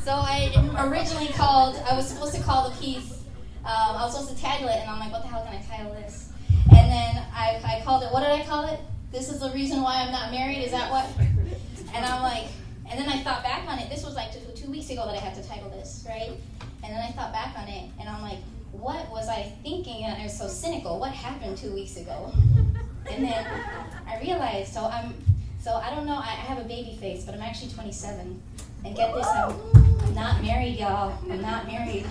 So I originally I was supposed to call the piece, I was supposed to title it, and I'm like, what the hell can I title this? And then I called it, what did I call it? This is the reason why I'm not married, is that what? And I'm like, and then I thought back on it, this was like 2 weeks ago that I had to title this, right? And then I thought back on it, and I'm like, what was I thinking? And I was so cynical. What happened 2 weeks ago? And then I realized, so I don't know, I have a baby face, but I'm actually 27. And get this, I'm not married, y'all. I'm not married.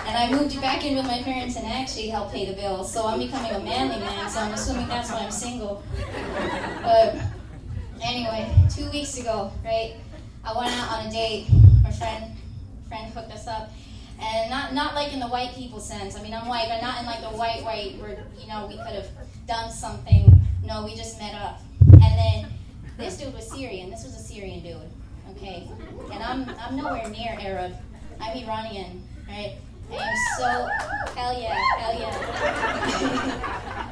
And I moved back in with my parents and actually helped pay the bills. So I'm becoming a manly man, so I'm assuming that's why I'm single. But anyway, 2 weeks ago, right, I went out on a date. My friend hooked us up. And not like in the white people sense. I mean, I'm white, but not in like the white where, we could have done something. No, we just met up. And then this dude was Syrian. This was a Syrian dude, okay? And I'm nowhere near Arab. I'm Iranian, right? I am so, hell yeah.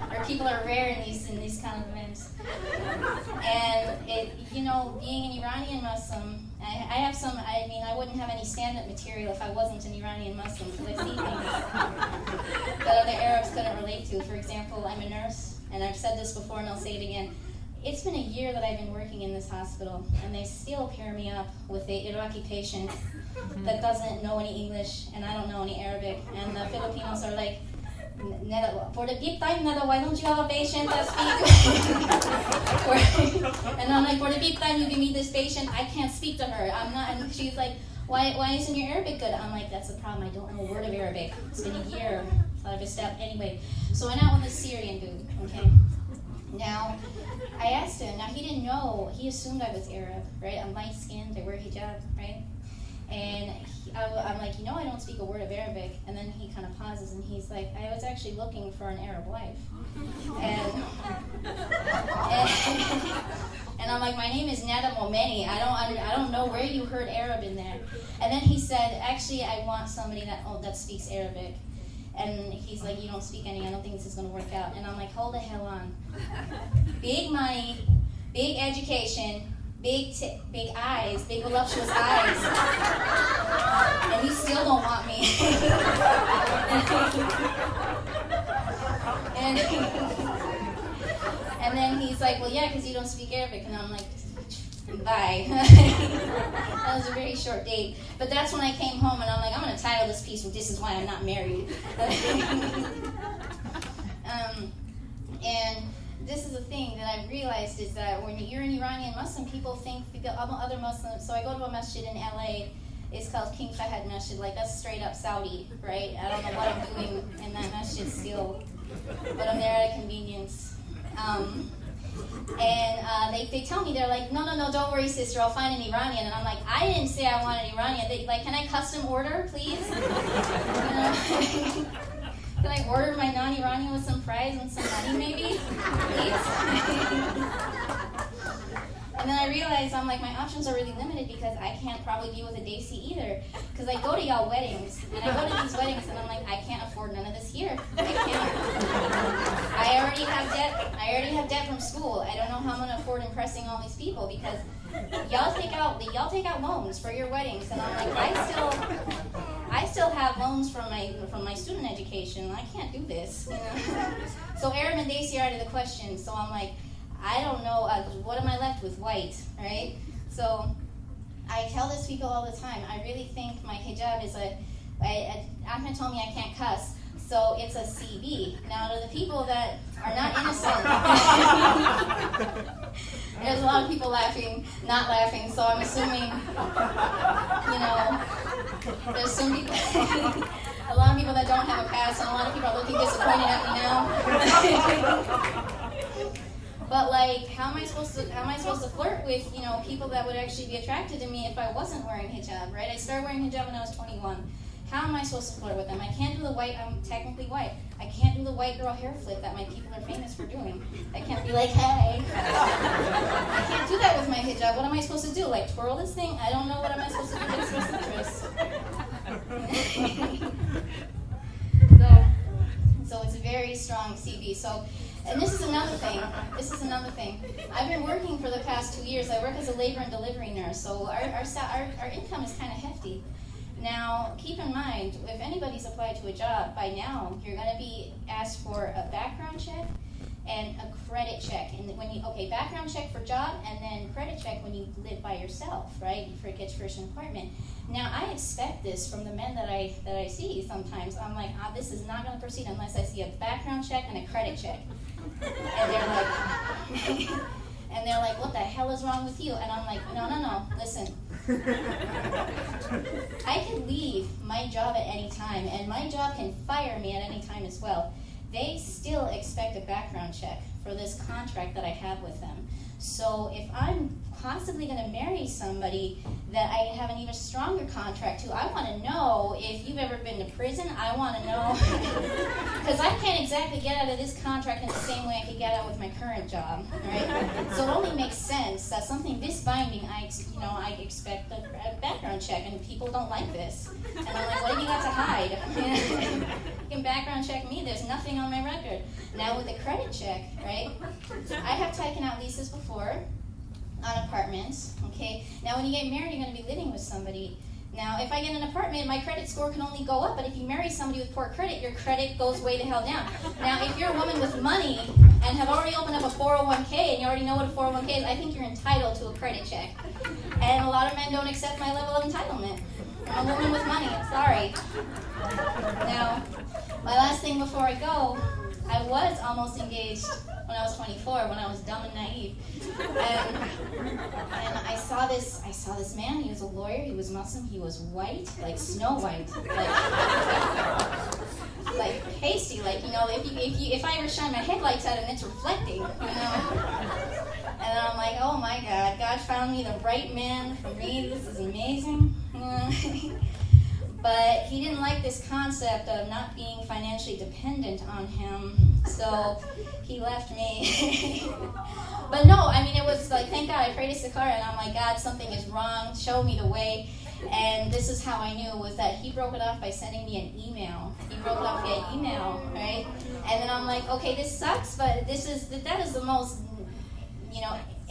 Where people are rare in these kind of events. And being an Iranian Muslim, I wouldn't have any stand-up material if I wasn't an Iranian Muslim, because I see things that other Arabs couldn't relate to. For example, I'm a nurse, and I've said this before and I'll say it again. It's been a year that I've been working in this hospital, and they still pair me up with an Iraqi patient that doesn't know any English, and I don't know any Arabic. And the Filipinos are like, Neda, for the deep time, Neda, why don't you have a patient that speaks? And I'm like, for the deep time, you give me this patient, I can't speak to her. I'm not. And she's like, why isn't your Arabic good? I'm like, that's the problem. I don't know a word of Arabic. It's been a year. So I've stepped anyway. So I went out with a Syrian dude. Okay. Now, I asked him. Now he didn't know. He assumed I was Arab, right? I'm light skinned. I wear hijab, right? And I'm like, I don't speak a word of Arabic. And then he kind of pauses and he's like, I was actually looking for an Arab wife. And I'm like, my name is Neda Momeni. I don't know where you heard Arab in there. And then he said, actually, I want somebody that speaks Arabic. And he's like, you don't speak any. I don't think this is going to work out. And I'm like, hold the hell on. Big money, big education, big eyes, big voluptuous eyes, and you still don't want me. and then he's like, well, yeah, because you don't speak Arabic. And I'm like, bye. That was a very short date. But that's when I came home and I'm like, I'm going to title this piece with "This is why I'm not married." And this is the thing that I've realized is that when you're an Iranian Muslim, people think other Muslims. So I go to a masjid in LA. It's called King Fahd Masjid. Like, that's straight up Saudi, right? I don't know what I'm doing in that masjid still, but I'm there at a convenience. And they tell me, they're like, no, don't worry, sister, I'll find an Iranian. And I'm like, I didn't say I want an Iranian. Can I custom order, please? Can I order my non-Iranian with some fries and some money, maybe? Please? And then I realized, I'm like, my options are really limited because I can't probably be with a Desi either. Because I go to y'all weddings, and I go to these weddings, and I'm like, I can't afford none of this here. I can't. I already have debt from school. I don't know how I'm gonna afford impressing all these people because y'all take out loans for your weddings, and I'm like, I still have loans from my student education. I can't do this, So Arab and Desi are out of the question. So I'm like, I don't know, what am I left with? White, right? So I tell this people all the time, I really think my hijab is Ahmed told me I can't cuss, so it's a CB. Now, to the people that are not innocent, there's a lot of people not laughing, so I'm assuming, there's some people, a lot of people that don't have a past, and a lot of people are looking disappointed at me now. But how am I supposed to flirt with, people that would actually be attracted to me if I wasn't wearing hijab, right? I started wearing hijab when I was 21. How am I supposed to flirt with them? I can't do the white, I'm technically white. I can't do the white girl hair flip that my people are famous for doing. I can't be like, hey. I can't do that with my hijab. What am I supposed to do? Twirl this thing? I don't know what am I supposed to do to express interest. So it's a very strong CB. So And this is another thing. I've been working for the past 2 years. I work as a labor and delivery nurse, so our income is kind of hefty. Now, keep in mind, if anybody's applied to a job, by now, you're going to be asked for a background check and a credit check. And background check for job, and then credit check when you live by yourself, right? For get your first apartment. Now, I expect this from the men that I see sometimes. I'm like, this is not going to proceed unless I see a background check and a credit check. And they're like, what the hell is wrong with you? And I'm like, no, listen. I can leave my job at any time, and my job can fire me at any time as well. They still expect a background check for this contract that I have with them. So if I'm possibly going to marry somebody that I have an even stronger contract to, I want to know if you've ever been to prison. I want to know, because I can't exactly get out of this contract in the same way I could get out with my current job, right? So it only makes sense that something this binding, I expect a background check, and people don't like this. And I'm like, what have you got to hide? You can background check me. There's nothing on my record. Now with a credit check, right? I have taken out leases before on apartments, okay? Now when you get married, you're going to be living with somebody. Now if I get an apartment, my credit score can only go up, but if you marry somebody with poor credit, your credit goes way the hell down. Now if you're a woman with money and have already opened up a 401k and you already know what a 401k is, I think you're entitled to a credit check. And a lot of men don't accept my level of entitlement. I'm a woman with money, I'm sorry. Now, my last thing before I go, I was almost engaged when I was 24, when I was dumb and naive. And I saw this man. He was a lawyer, he was Muslim, he was white, like Snow White. Like pasty, like, if I ever shine my headlights at it and it's reflecting, And then I'm like, oh my God, God found me the right man for me, this is amazing. But he didn't like this concept of not being financially dependent on him, so he left me. But no, it was like, thank God, I prayed to Sakara, and I'm like, God, something is wrong, show me the way. And this is how I knew, was that he broke it off by sending me an email. He broke it off via email, right? And then I'm like, okay, this sucks, but that is the most,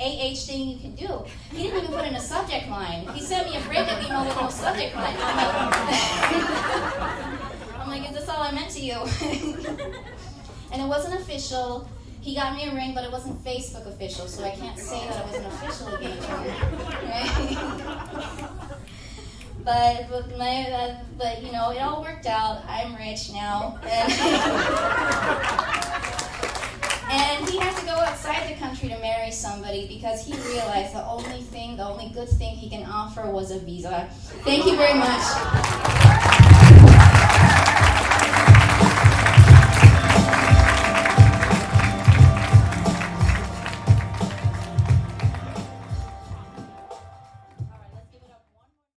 AH thing you can do. He didn't even put in a subject line. He sent me a breakup email with no subject line. I'm like, is this all I meant to you? And it wasn't official. He got me a ring, but it wasn't Facebook official, so I can't say that it was an official engagement. Right? But it all worked out. I'm rich now. And he had to go outside the country to marry somebody because he realized the only good thing he can offer was a visa. Thank you very much.